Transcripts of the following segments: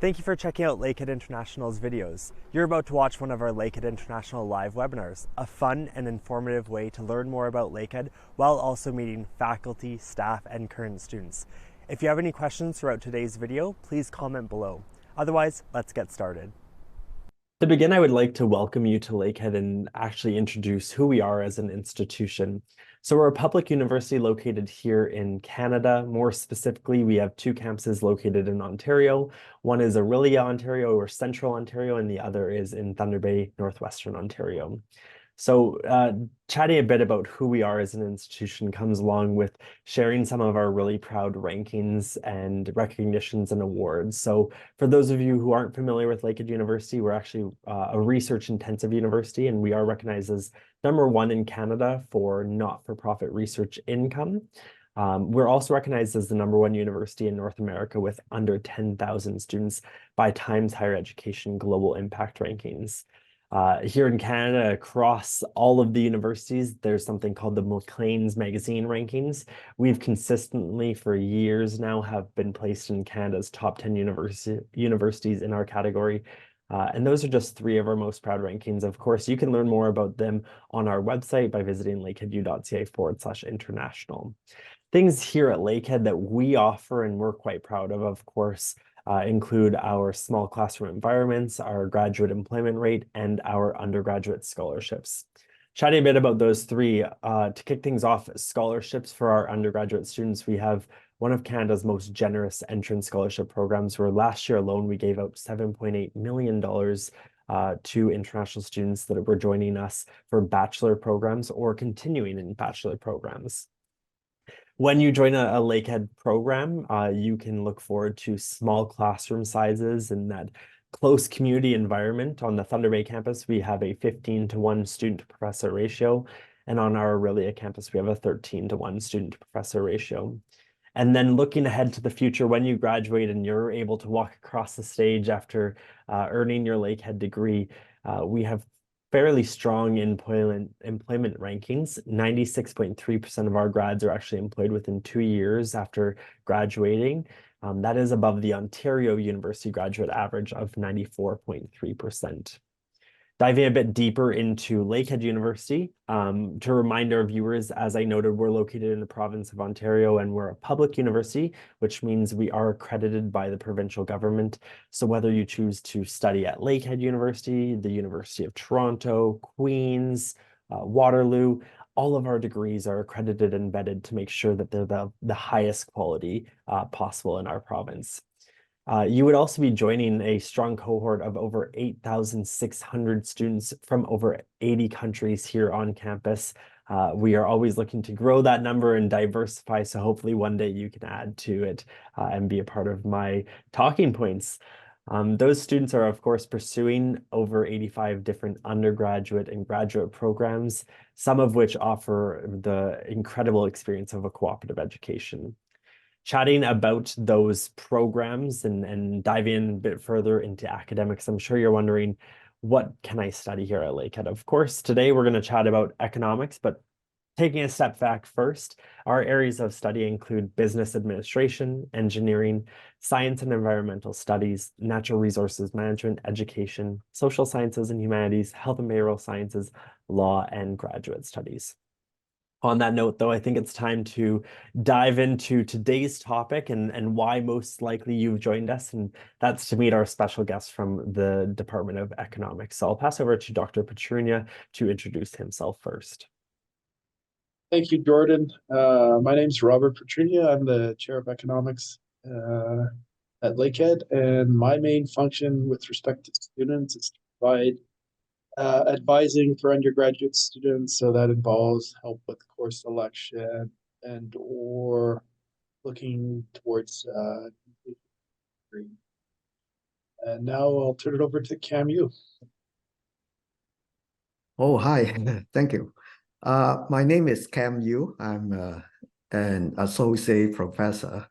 Thank you for checking out Lakehead International's videos. You're about to watch one of our Lakehead International live webinars, a fun and informative way to learn more about Lakehead while also meeting faculty, staff, and current students. If you have any questions throughout today's video, please comment below. Otherwise, let's get started. To begin, I would like to welcome you to Lakehead and actually introduce who we are as an institution. So we're a public university located here in Canada. More specifically, we have two campuses located in Ontario. One is Orillia, Ontario, or Central Ontario, and the other is in Thunder Bay, Northwestern Ontario. So chatting a bit about who we are as an institution comes along with sharing some of our really proud rankings and recognitions and awards. So for those of you who aren't familiar with Lakehead University, we're actually a research-intensive university, and we are recognized as #1 in Canada for not-for-profit research income. We're also recognized as the #1 university in North America with under 10,000 students by Times Higher Education Global Impact Rankings. Here in Canada, across all of the universities, there's something called the Maclean's Magazine rankings. We've consistently, for years now, have been placed in Canada's top 10 universities in our category. And those are just 3 of our most proud rankings. Of course, you can learn more about them on our website by visiting lakeheadu.ca/international. Things here at Lakehead that we offer and we're quite proud of course, include our small classroom environments, our graduate employment rate, and our undergraduate scholarships. Chatting a bit about those 3, to kick things off, scholarships for our undergraduate students, we have one of Canada's most generous entrance scholarship programs, where last year alone we gave out $7.8 million to international students that were joining us for bachelor programs or continuing in bachelor programs. When you join a Lakehead program, you can look forward to small classroom sizes and that close community environment. On the Thunder Bay campus, we have a 15-to-1 student-to-professor ratio, and on our Orillia campus, we have a 13-to-1 student-to-professor ratio. And then looking ahead to the future, when you graduate and you're able to walk across the stage after earning your Lakehead degree, we have fairly strong employment rankings. 96.3% of our grads are actually employed within 2 years after graduating. That is above the Ontario University graduate average of 94.3%. Diving a bit deeper into Lakehead University, to remind our viewers, as I noted, we're located in the province of Ontario and we're a public university, which means we are accredited by the provincial government. So whether you choose to study at Lakehead University, the University of Toronto, Queen's, Waterloo, all of our degrees are accredited and vetted to make sure that they're the highest quality possible in our province. You would also be joining a strong cohort of over 8,600 students from over 80 countries here on campus. We are always looking to grow that number and diversify, so hopefully one day you can add to it and be a part of my talking points. Those students are, of course, pursuing over 85 different undergraduate and graduate programs, some of which offer the incredible experience of a cooperative education. Chatting about those programs and diving in a bit further into academics, I'm sure you're wondering, what can I study here at Lakehead? Of course, today we're going to chat about economics, but taking a step back first, our areas of study include business administration, engineering, science and environmental studies, natural resources management, education, social sciences and humanities, health and behavioral sciences, law, and graduate studies. On that note, though, I think it's time to dive into today's topic and why most likely you've joined us, and that's to meet our special guest from the Department of Economics. So I'll pass over to Dr. Petrunia to introduce himself first. Thank you, Jordan. My name is Robert Petrunia. I'm the chair of economics at Lakehead, and my main function with respect to students is to provide advising for undergraduate students. So that involves help with course selection and or looking towards degree. And now I'll turn it over to Cam Yu. Oh, hi. Thank you. My name is Cam Yu. I'm an associate professor.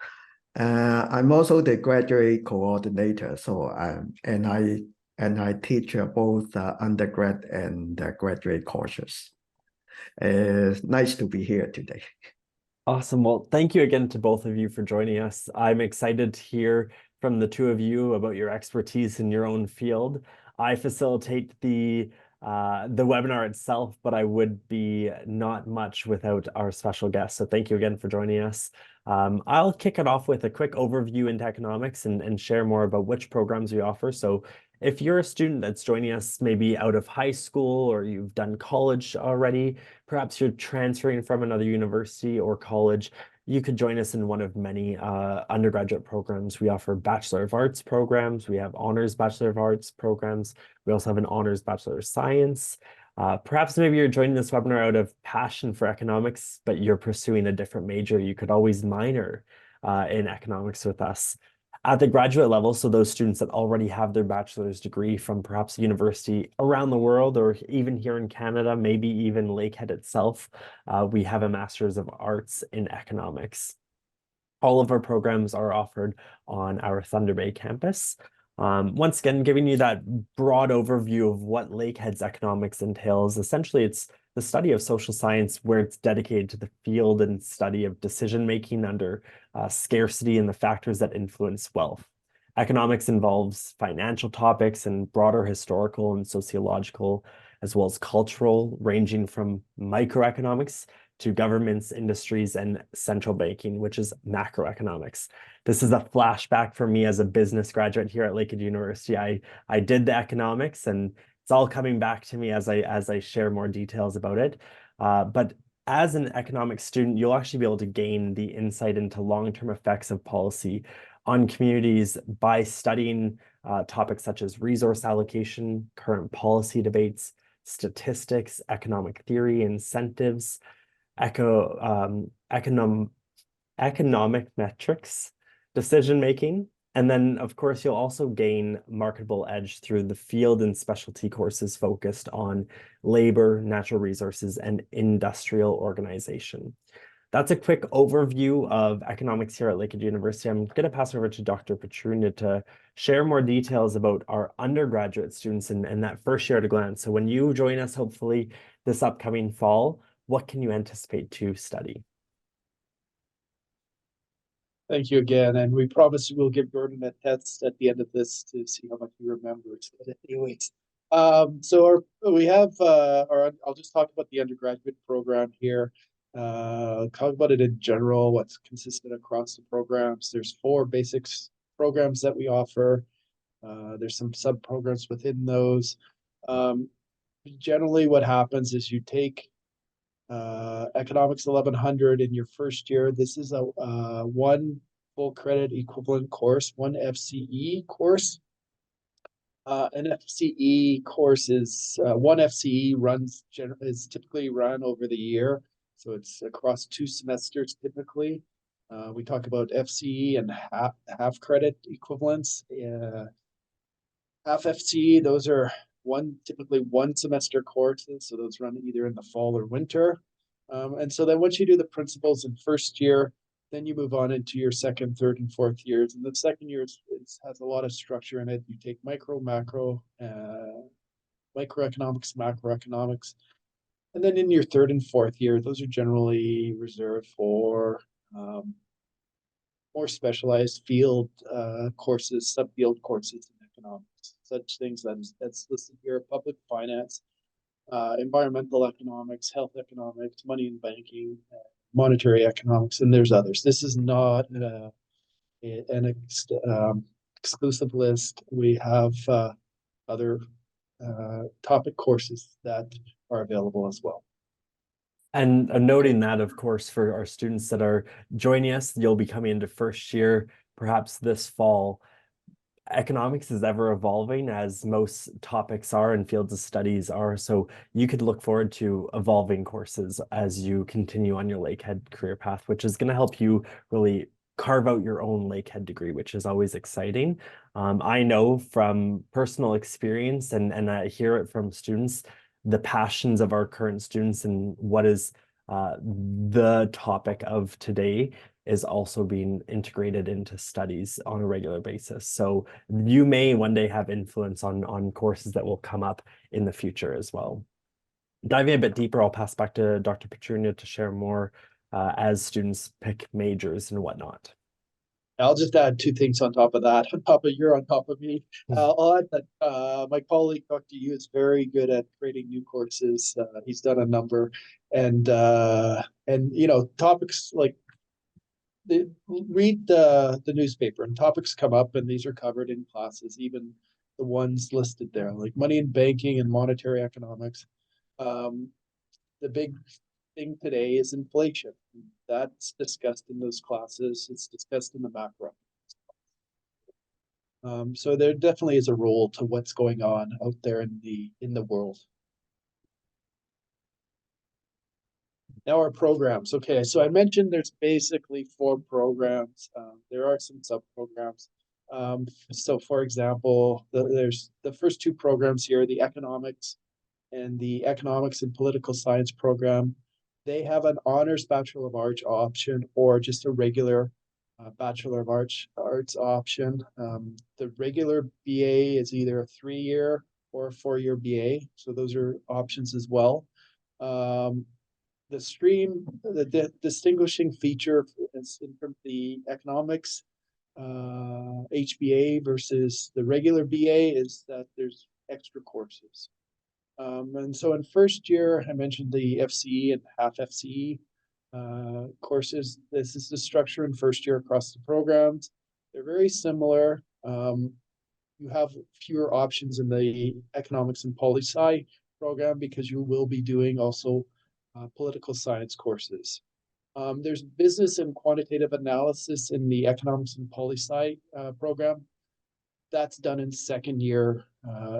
I'm also the graduate coordinator. So I teach both undergrad and graduate courses. It's nice to be here today. Awesome. Well, thank you again to both of you for joining us. I'm excited here from the two of you about your expertise in your own field. I facilitate the webinar itself, but I would be not much without our special guest. So thank you again for joining us. I'll kick it off with a quick overview into economics and share more about which programs we offer. So if you're a student that's joining us maybe out of high school or you've done college already, perhaps you're transferring from another university or college, you could join us in one of many undergraduate programs. We offer Bachelor of Arts programs. We have Honors Bachelor of Arts programs. We also have an Honors Bachelor of Science. Perhaps maybe you're joining this webinar out of passion for economics, but you're pursuing a different major. You could always minor in economics with us. At the graduate level, so those students that already have their bachelor's degree from perhaps a university around the world or even here in Canada, maybe even Lakehead itself, we have a Master's of Arts in Economics. All of our programs are offered on our Thunder Bay campus. Once again, giving you that broad overview of what Lakehead's economics entails. Essentially, it's the study of social science where it's dedicated to the field and study of decision-making under scarcity and the factors that influence wealth. Economics involves financial topics and broader historical and sociological, as well as cultural, ranging from microeconomics to governments, industries, and central banking, which is macroeconomics. This is a flashback for me as a business graduate here at Lakehead University. I did the economics, and it's all coming back to me as I share more details about it. But as an economics student, you'll actually be able to gain the insight into long-term effects of policy on communities by studying topics such as resource allocation, current policy debates, statistics, economic theory, incentives, economic metrics, decision making. And then, of course, you'll also gain marketable edge through the field and specialty courses focused on labor, natural resources, and industrial organization. That's a quick overview of economics here at Lakehead University. I'm going to pass over to Dr. Petrunia to share more details about our undergraduate students and that first year at a glance. So when you join us, hopefully this upcoming fall, what can you anticipate to study? Thank you again, and we promise we'll give Gordon a test at the end of this to see how much he remembers. But anyways, so we have I'll just talk about the undergraduate program here. Talk about it in general, what's consistent across the programs. There's 4 basics programs that we offer. There's some sub-programs within those. Generally, what happens is you take Economics 1100 in your first year. This is a 1 full credit equivalent course, 1 FCE course. An FCE course is 1 FCE is typically run over the year, so it's across 2 semesters typically. We talk about FCE and half credit equivalents. Half FCE, those are typically 1 semester courses, so those run either in the fall or winter. And so then once you do the principles in first year, then you move on into your second, third, and fourth years. And the second year has a lot of structure in it. You take microeconomics, macroeconomics. And then in your third and fourth year, those are generally reserved for more specialized field courses, subfield courses in economics. Such things that's listed here: public finance, environmental economics, health economics, money and banking, monetary economics, and there's others. This is not an exclusive list. We have other topic courses that are available as well. And noting that, of course, for our students that are joining us, you'll be coming into first year, perhaps this fall. Economics is ever evolving, as most topics are and fields of studies are. So you could look forward to evolving courses as you continue on your Lakehead career path, which is going to help you really carve out your own Lakehead degree, which is always exciting. I know from personal experience, and I hear it from students, the passions of our current students and what is the topic of today is also being integrated into studies on a regular basis. So you may one day have influence on courses that will come up in the future as well. Diving a bit deeper, I'll pass back to Dr. Petrunia to share more as students pick majors and whatnot. I'll just add two things on top of that, on top of me. I'll add that my colleague, Dr. Yu, is very good at creating new courses. He's done a number, and you know, topics like read the newspaper, and topics come up, and these are covered in classes, even the ones listed there, like money and banking and monetary economics. The big thing today is inflation. That's discussed in those classes. It's discussed in the macro. So there definitely is a role to what's going on out there in the world. Now our programs. Okay, so I mentioned there's basically 4 programs. There are some sub-programs. So for example, there's the first 2 programs here, the economics and the economics and political science program. They have an honors Bachelor of Arts option or just a regular Bachelor of Arts option. The regular BA is either a 3-year or a 4-year BA. So those are options as well. The stream, the distinguishing feature is from the economics HBA versus the regular BA is that there's extra courses. And so in first year, I mentioned the FCE and half FCE courses. This is the structure in first year across the programs. They're very similar. You have fewer options in the economics and poli-sci program because you will be doing also political science courses. There's business and quantitative analysis in the economics and poli-sci program. That's done in second year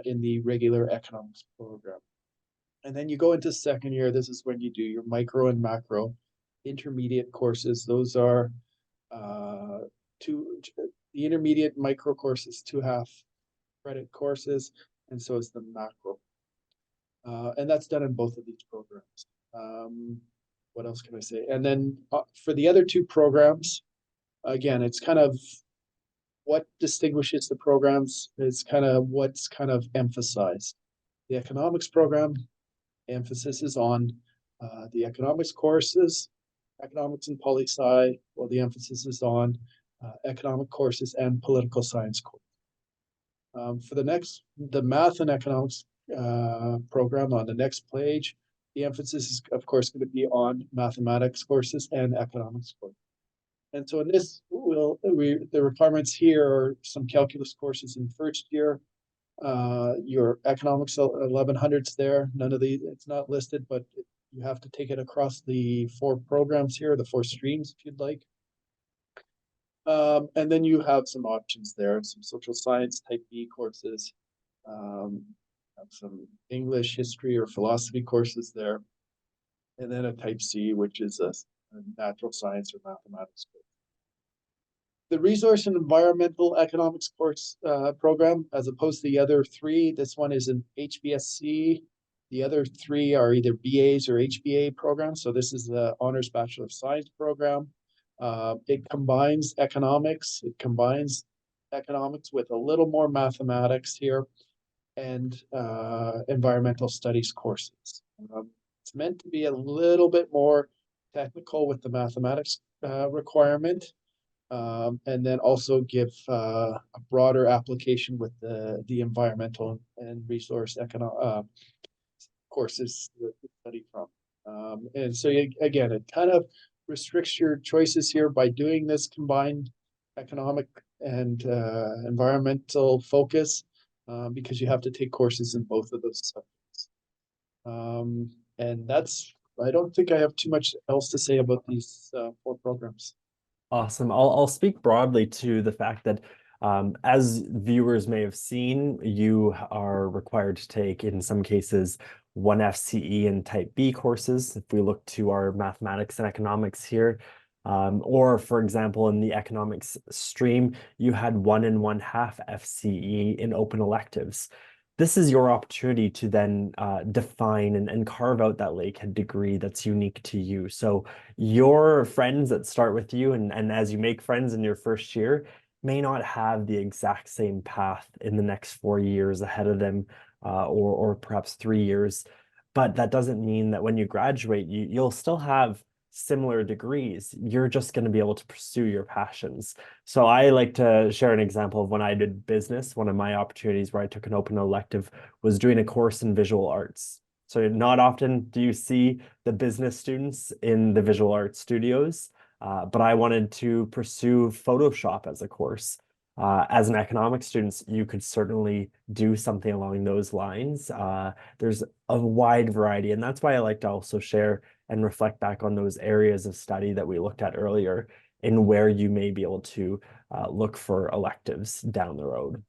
in the regular economics program. And then you go into second year, this is when you do your micro and macro intermediate courses. Those are the intermediate micro courses, 2.5 credit courses, and so is the macro. And that's done in both of these programs. What else can I say? And then for the other 2 programs, again, it's kind of what distinguishes the programs is kind of what's kind of emphasized. The economics program emphasis is on the economics courses, economics and poli-sci, while the emphasis is on economic courses and political science courses. For the math and economics program on the next page, the emphasis is, of course, going to be on mathematics courses and economics courses. And so in this, the requirements here are some calculus courses in first year, your economics 1100s there. None of these, it's not listed, but you have to take it across the 4 programs here, the 4 streams, if you'd like. And then you have some options there, some social science type B courses, have some English, history, or philosophy courses there. And then a type C, which is a natural science or mathematics course. The resource and environmental economics course program, as opposed to the other 3, this one is an HBSC. The other 3 are either BAs or HBA programs. So this is the Honors Bachelor of Science program. It combines economics. It combines economics with a little more mathematics here and environmental studies courses. It's meant to be a little bit more technical with the mathematics requirement. And then also give a broader application with the environmental and resource courses to study from. And so again, it kind of restricts your choices here by doing this combined economic and environmental focus because you have to take courses in both of those subjects. And that's, I don't think I have too much else to say about these 4 programs. Awesome. I'll speak broadly to the fact that as viewers may have seen, you are required to take, in some cases, 1 FCE and type B courses. If we look to our mathematics and economics here, or for example, in the economics stream, you had 1 and 1/2 FCE in open electives. This is your opportunity to then define and carve out that Lakehead degree that's unique to you. So your friends that start with you and as you make friends in your first year may not have the exact same path in the next 4 years ahead of them or perhaps 3 years. But that doesn't mean that when you graduate, you'll still have similar degrees, you're just going to be able to pursue your passions. So I like to share an example of when I did business. One of my opportunities where I took an open elective was doing a course in visual arts. So not often do you see the business students in the visual arts studios, but I wanted to pursue Photoshop as a course. As an economics student, you could certainly do something along those lines. There's a wide variety, and that's why I like to also share and reflect back on those areas of study that we looked at earlier and where you may be able to look for electives down the road.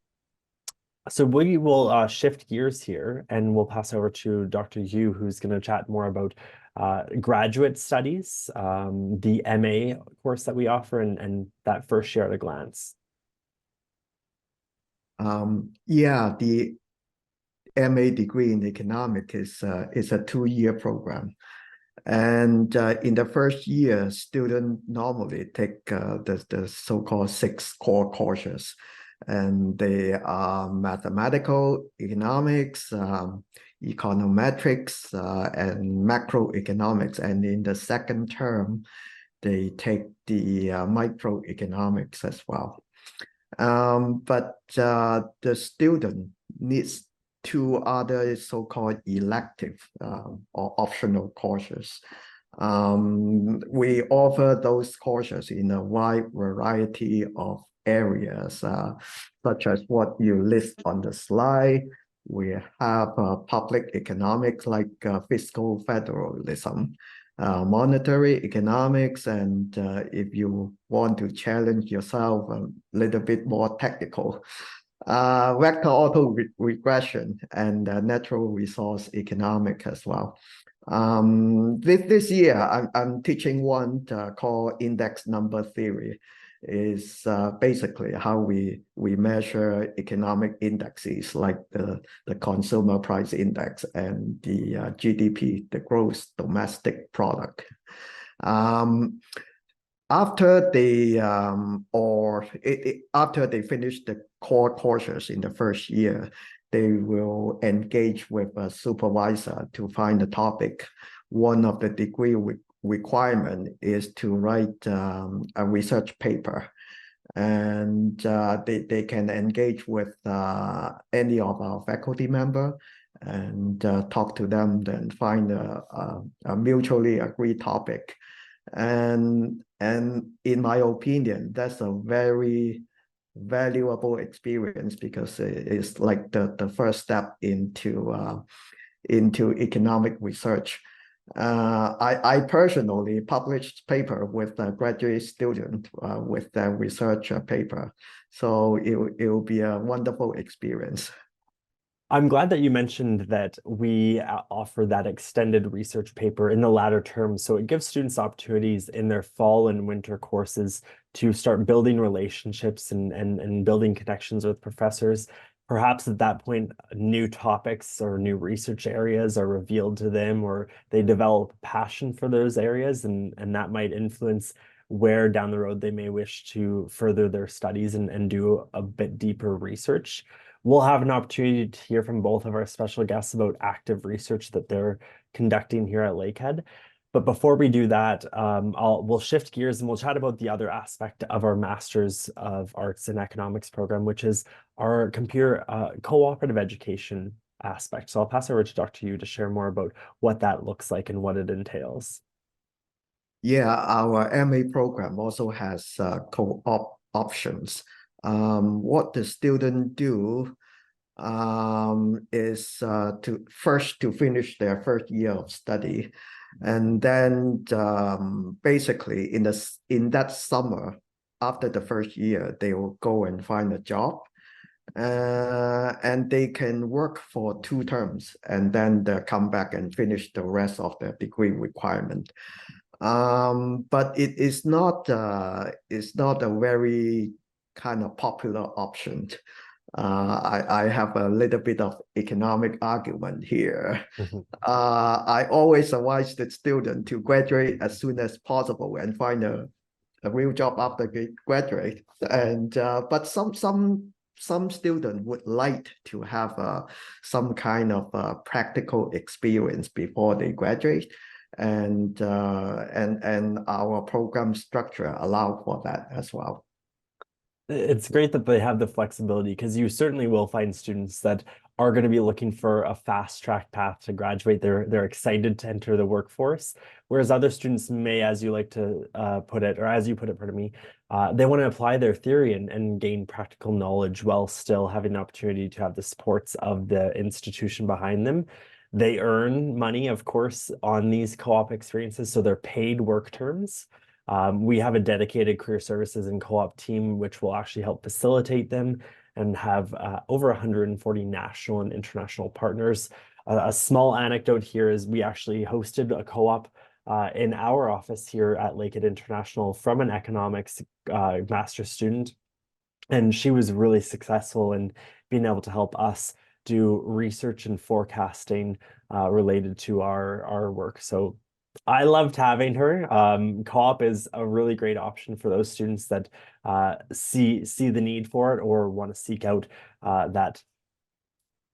So we will shift gears here and we'll pass over to Dr. Yu, who's going to chat more about graduate studies, the MA course that we offer, and that first year at a glance. Yeah, the MA degree in economics is a 2-year program. And in the first year, students normally take the so-called 6 core courses. And they are mathematical, economics, econometrics, and macroeconomics. And in the second term, they take the microeconomics as well. But the student needs 2 other so-called elective or optional courses. We offer those courses in a wide variety of areas, such as what you list on the slide. We have public economics like fiscal federalism, monetary economics, and if you want to challenge yourself a little bit more technical, vector auto regression and natural resource economic as well. This year, I'm teaching one called index number theory. Is basically how we measure economic indexes like the consumer price index and the GDP, the gross domestic product. After they after they finish the core courses in the first year, they will engage with a supervisor to find a topic. One of the degree requirement is to write a research paper, and they can engage with any of our faculty member and talk to them, then find a mutually agreed topic. And in my opinion, that's a very valuable experience because it's like the first step into economic research. I personally published paper with a graduate student with their research paper. So it will be a wonderful experience. I'm glad that you mentioned that we offer that extended research paper in the latter term. So it gives students opportunities in their fall and winter courses to start building relationships and building connections with professors. Perhaps at that point, new topics or new research areas are revealed to them, or they develop passion for those areas, and that might influence where down the road they may wish to further their studies and do a bit deeper research. We'll have an opportunity to hear from both of our special guests about active research that they're conducting here at Lakehead. But before we do that, we'll shift gears and we'll chat about the other aspect of our Masters of Arts in Economics program, which is our cooperative education aspect. So I'll pass over to Dr. Yu to share more about what that looks like and what it entails. Yeah, our MA program also has co-op options. What the student do is to finish their first year of study, and then basically in that summer after the first year they will go and find a job, and they can work for 2 terms and then they come back and finish the rest of the degree requirement. But it's not a very kind of popular option. I have a little bit of economic argument here. I always advise the student to graduate as soon as possible and find a real job after graduate. And but some students would like to have some kind of practical experience before they graduate. and our program structure allow for that as well. It's great that they have the flexibility, because you certainly will find students that are going to be looking for a fast track path to graduate. They're excited to enter the workforce, whereas other students may, as you like to put it, or as you put it, pardon me, they want to apply their theory and gain practical knowledge while still having the opportunity to have the supports of the institution behind them. They earn money, of course, on these co-op experiences, so they're paid work terms. We have a dedicated career services and co-op team, which will actually help facilitate them and have over 140 national and international partners. A small anecdote here is we actually hosted a co-op in our office here at Lakehead International from an economics master's student. And she was really successful in being able to help us do research and forecasting related to our work. So I loved having her. Co-op is a really great option for those students that see the need for it or want to seek out that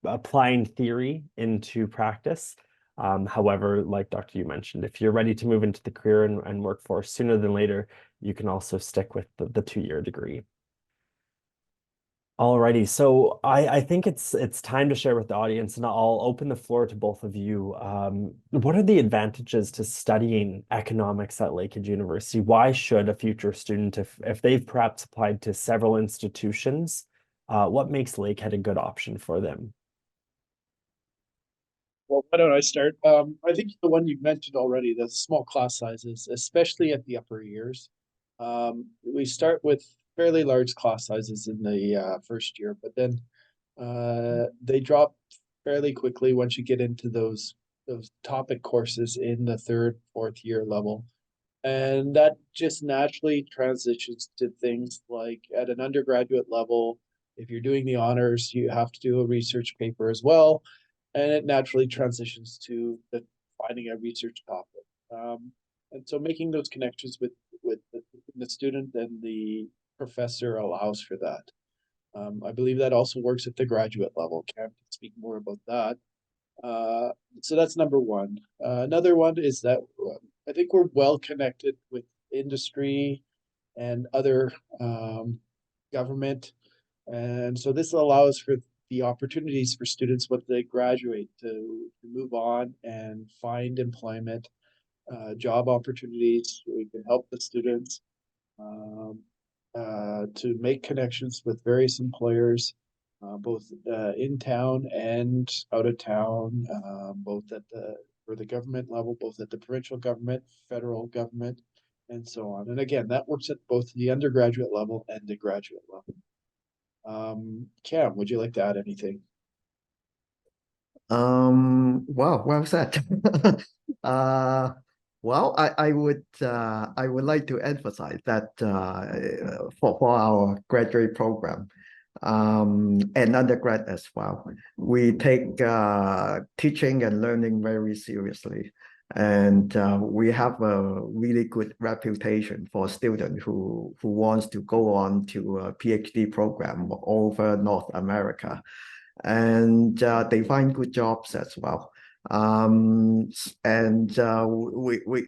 applying theory into practice. However, like Dr. Yu mentioned, if you're ready to move into the career and workforce sooner than later, you can also stick with the 2-year degree. Alrighty, so I think it's time to share with the audience, and I'll open the floor to both of you. What are the advantages to studying economics at Lakehead University? Why should a future student, if they've perhaps applied to several institutions, what makes Lakehead a good option for them? Well, why don't I start? I think the one you mentioned already, the small class sizes, especially at the upper years. We start with fairly large class sizes in the first year, but then they drop fairly quickly once you get into those topic courses in the third, fourth year level. And that just naturally transitions to things like at an undergraduate level, if you're doing the honors, you have to do a research paper as well. And it naturally transitions to finding a research topic. And so making those connections with the student and the professor allows for that. I believe that also works at the graduate level. Cam can speak more about that. So that's number one. Another one is that I think we're well connected with industry and other government. And so this allows for the opportunities for students when they graduate to move on and find employment, job opportunities. We can help the students to make connections with various employers, both in town and out of town, both for the government level, both at the provincial government, federal government, and so on. And again, that works at both the undergraduate level and the graduate level. Cam, would you like to add anything? Wow, well said. Well, I would like to emphasize that for our graduate program and undergrad as well, we take teaching and learning very seriously. And we have a really good reputation for students who wants to go on to a PhD program over North America. And they find good jobs as well. And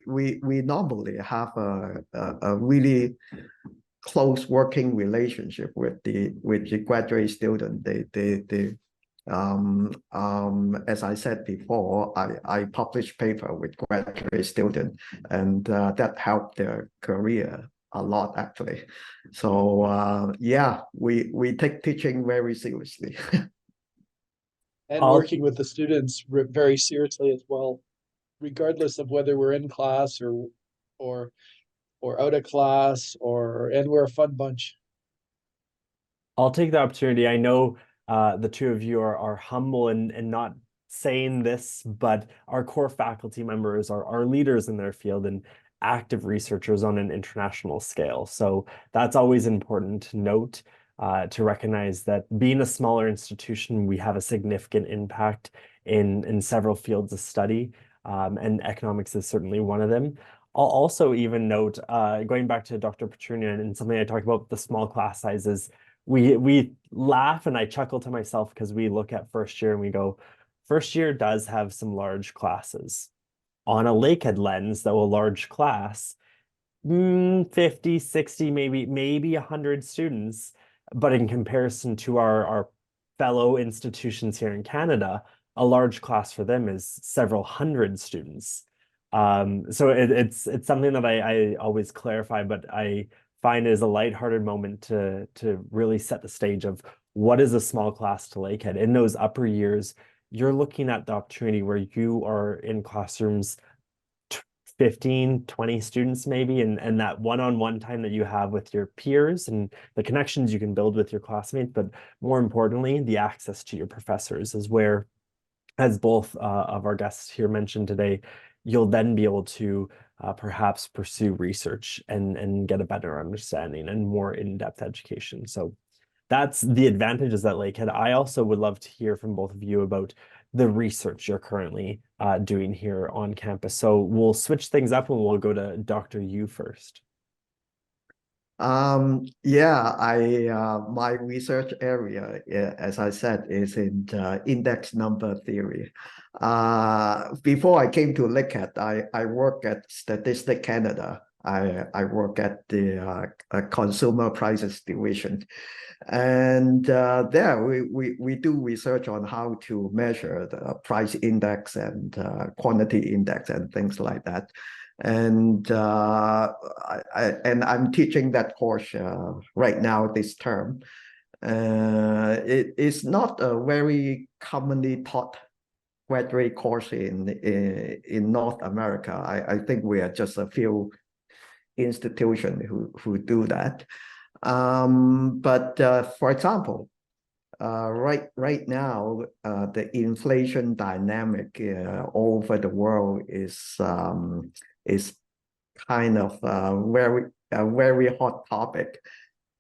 we normally have a really close working relationship with the graduate student. As I said before, I publish paper with graduate student, and that helped their career a lot actually. So yeah, we take teaching very seriously. And working with the students very seriously as well, regardless of whether we're in class or out of class, and we're a fun bunch. I'll take the opportunity. I know the two of you are humble and not saying this, but our core faculty members are leaders in their field and active researchers on an international scale. So that's always important to note, to recognize that being a smaller institution, we have a significant impact in several fields of study, and economics is certainly one of them. I'll also even note, going back to Dr. Petrunia and something I talked about, the small class sizes, we laugh and I chuckle to myself because we look at first year and we go, first year does have some large classes. on a Lakehead lens, though a large class, 50, 60, maybe 100 students. But in comparison to our fellow institutions here in Canada, a large class for them is several hundred students. So it's something that I always clarify, but I find is a lighthearted moment to really set the stage of what is a small class to Lakehead. In those upper years, you're looking at the opportunity where you are in classrooms 15, 20 students maybe, and that one-on-one time that you have with your peers and the connections you can build with your classmates, but more importantly, the access to your professors is where, as both of our guests here mentioned today, you'll then be able to perhaps pursue research and get a better understanding and more in-depth education. So that's the advantages at Lakehead. I also would love to hear from both of you about the research you're currently doing here on campus. So we'll switch things up and we'll go to Dr. Yu first. Yeah, my research area, as I said, is in index number theory. Before I came to Lakehead, I work at Statistics Canada. I work at the Consumer Prices Division. And there we do research on how to measure the price index and quantity index and things like that. And I'm teaching that course right now this term. It is not a very commonly taught graduate course in North America. I think we are just a few institutions who do that. But for example, right now, the inflation dynamic over the world is kind of a very hot topic.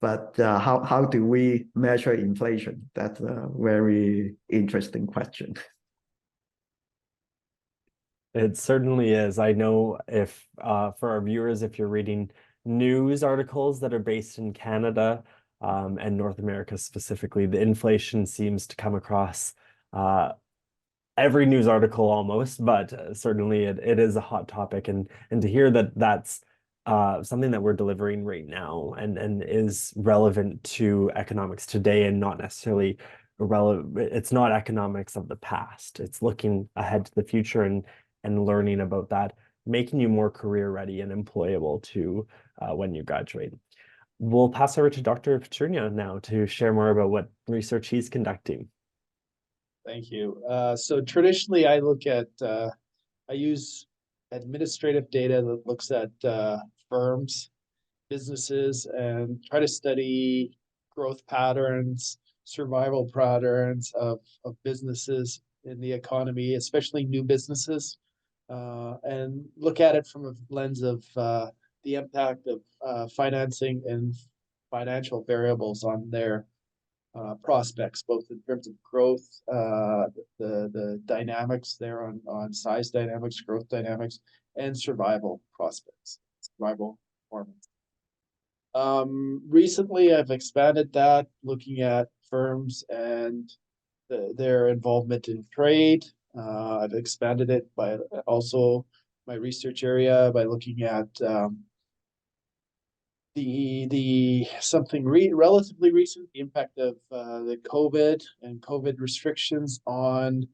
But how do we measure inflation? That's a very interesting question. It certainly is. I know if for our viewers, if you're reading news articles that are based in Canada and North America specifically, the inflation seems to come across every news article almost, but certainly it is a hot topic, and to hear that that's something that we're delivering right now and is relevant to economics today and not necessarily relevant. It's not economics of the past. It's looking ahead to the future and learning about that, making you more career ready and employable to when you graduate. We'll pass over to Dr. Petrunia now to share more about what research he's conducting. Thank you. So traditionally, I use administrative data that looks at firms, businesses, and try to study growth patterns, survival patterns of businesses in the economy, especially new businesses, and look at it from a lens of the impact of financing and financial variables on their prospects, both in terms of growth, the dynamics there on size dynamics, growth dynamics, and survival prospects, survival performance. Recently, I've expanded that, looking at firms and their involvement in trade. I've expanded it by also my research area by looking at something relatively recent, the impact of the COVID and COVID restrictions on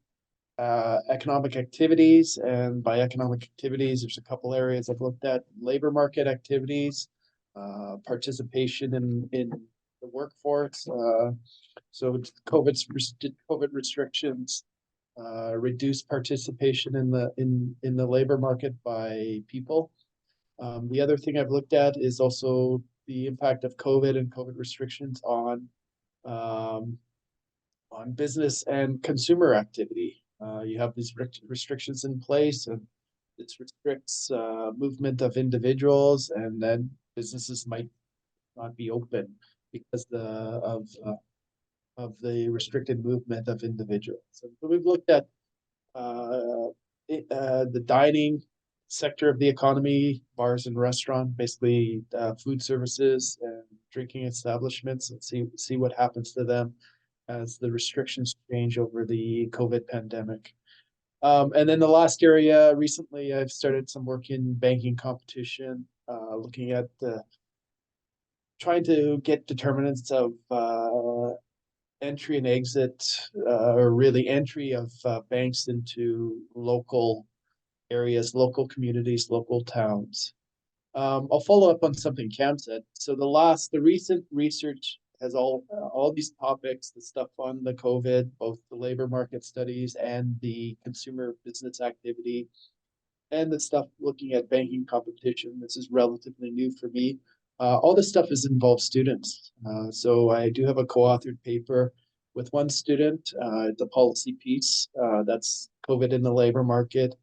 economic activities. And by economic activities, there's a couple areas I've looked at: labor market activities, participation in the workforce. So COVID restrictions reduced participation in the labor market by people. The other thing I've looked at is also the impact of COVID and COVID restrictions on business and consumer activity. You have these restrictions in place, and this restricts movement of individuals, and then businesses might not be open because of the restricted movement of individuals. So we've looked at the dining sector of the economy, bars and restaurants, basically food services and drinking establishments, and see what happens to them as the restrictions change over the COVID pandemic. And then the last area, recently I've started some work in banking competition, looking at trying to get determinants of entry and exit, or really entry of banks into local areas, local communities, local towns. I'll follow up on something Cam said. So the recent research has all these topics, the stuff on the COVID, both the labor market studies and the consumer business activity, and the stuff looking at banking competition. This is relatively new for me. All this stuff has involved students. So I do have a co-authored paper with one student, the policy piece, that's COVID in the labor market.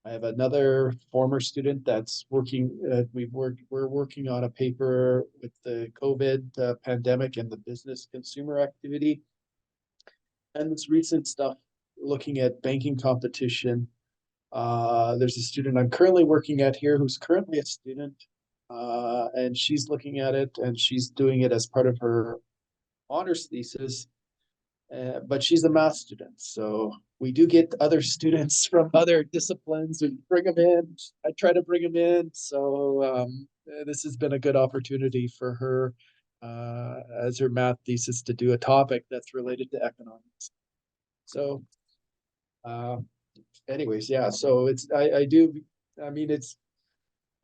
I have another former student that's working, we're working on a paper with the COVID pandemic and the business consumer activity. And this recent stuff looking at banking competition. There's a student I'm currently working at here who's currently a student, and she's looking at it and she's doing it as part of her honors thesis. But she's a math student, so we do get other students from other disciplines. We bring them in. I try to bring them in. So this has been a good opportunity for her as her math thesis to do a topic that's related to economics. So anyways, yeah, so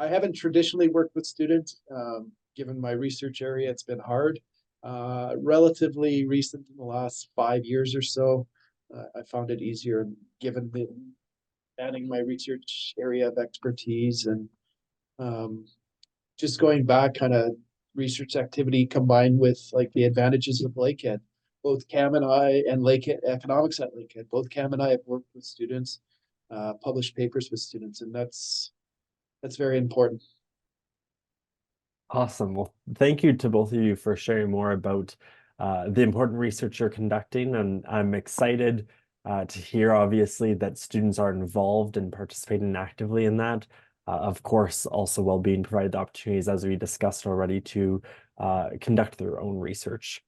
I haven't traditionally worked with students. Given my research area, it's been hard. Relatively recent in the last 5 years or so, I found it easier given the adding my research area of expertise and just going back kind of research activity combined with like the advantages of Lakehead. Both Cam and I and Lakehead economics at Lakehead, both Cam and I have worked with students, published papers with students, and that's very important. Awesome. Well, thank you to both of you for sharing more about the important research you're conducting. And I'm excited to hear, obviously, that students are involved and participating actively in that. Of course, also while being provided the opportunities, as we discussed already, to conduct their own research.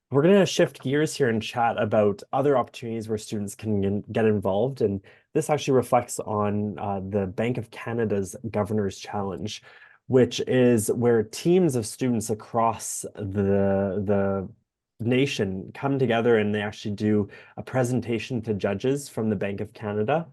We're going to shift gears here and chat about other opportunities where students can get involved. And this actually reflects on the Bank of Canada's Governor's Challenge, which is where teams of students across the nation come together and they actually do a presentation to judges from the Bank of Canada,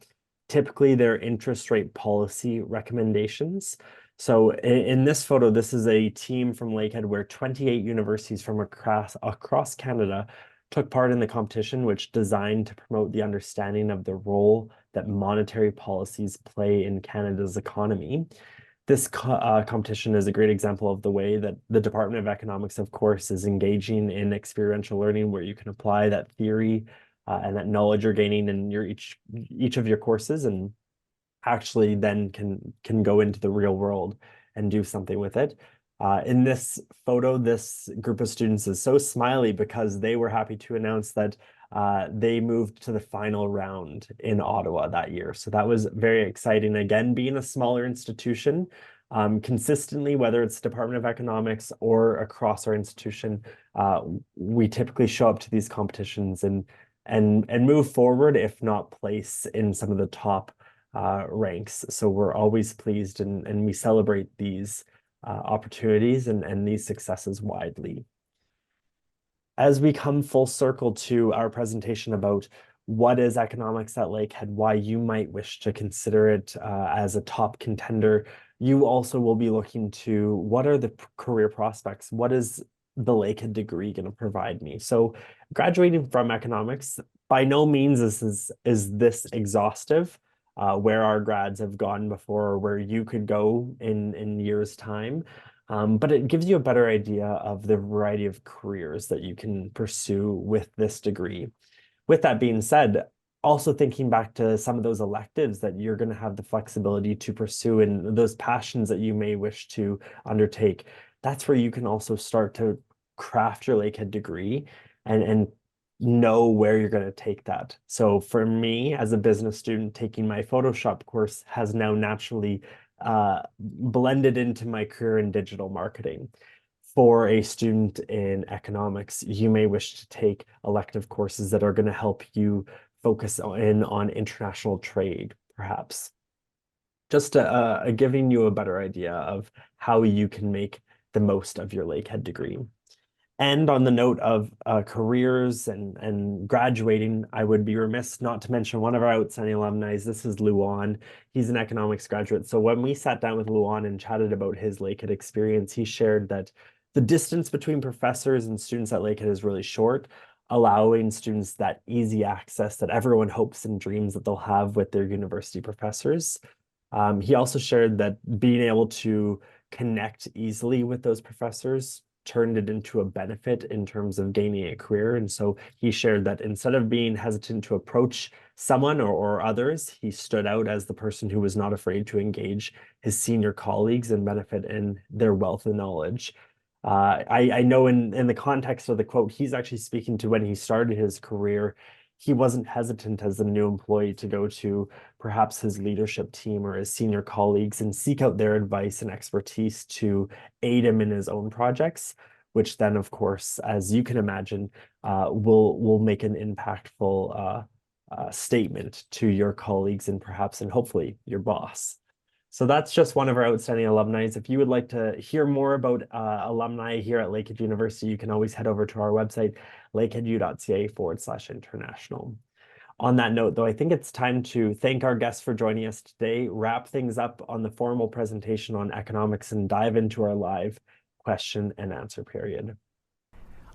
typically their interest rate policy recommendations. So in this photo, this is a team from Lakehead where 28 universities from across Canada took part in the competition, which designed to promote the understanding of the role that monetary policies play in Canada's economy. This competition is a great example of the way that the Department of Economics, of course, is engaging in experiential learning, where you can apply that theory and that knowledge you're gaining in each of your courses, and actually then can go into the real world and do something with it. In this photo, this group of students is so smiley because they were happy to announce that they moved to the final round in Ottawa that year. So that was very exciting. Again, being a smaller institution, consistently, whether it's Department of Economics or across our institution, we typically show up to these competitions and move forward, if not place in some of the top ranks. So we're always pleased and we celebrate these opportunities and these successes widely. As we come full circle to our presentation about what is economics at Lakehead, why you might wish to consider it as a top contender, you also will be looking to what are the career prospects? What is the Lakehead degree going to provide me? So graduating from economics, by no means is this exhaustive. Where our grads have gone before, or where you could go in years' time. But it gives you a better idea of the variety of careers that you can pursue with this degree. With that being said, also thinking back to some of those electives that you're going to have the flexibility to pursue and those passions that you may wish to undertake, that's where you can also start to craft your Lakehead degree and know where you're going to take that. So for me, as a business student, taking my Photoshop course has now naturally blended into my career in digital marketing. For a student in economics, you may wish to take elective courses that are going to help you focus on international trade, perhaps. Just giving you a better idea of how you can make the most of your Lakehead degree. And on the note of careers and graduating, I would be remiss not to mention one of our outstanding alumni. This is Luan. He's an economics graduate. So when we sat down with Luan and chatted about his Lakehead experience, he shared that the distance between professors and students at Lakehead is really short, allowing students that easy access that everyone hopes and dreams that they'll have with their university professors. He also shared that being able to connect easily with those professors turned it into a benefit in terms of gaining a career. And so he shared that instead of being hesitant to approach someone or others, he stood out as the person who was not afraid to engage his senior colleagues and benefit in their wealth of knowledge. I know in the context of the quote, he's actually speaking to when he started his career. He wasn't hesitant as a new employee to go to perhaps his leadership team or his senior colleagues and seek out their advice and expertise to aid him in his own projects, which then, of course, as you can imagine, will make an impactful statement to your colleagues and perhaps and hopefully your boss. So that's just one of our outstanding alumni. If you would like to hear more about alumni here at Lakehead University, you can always head over to our website, lakeheadu.ca/international. On that note, though, I think it's time to thank our guests for joining us today, wrap things up on the formal presentation on economics, and dive into our live question and answer period.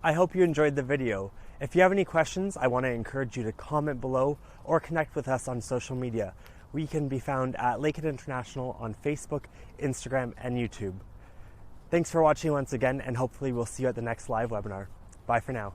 I hope you enjoyed the video. If you have any questions, I want to encourage you to comment below or connect with us on social media. We can be found at Lakehead International on Facebook, Instagram, and YouTube. Thanks for watching once again, and hopefully we'll see you at the next live webinar. Bye for now.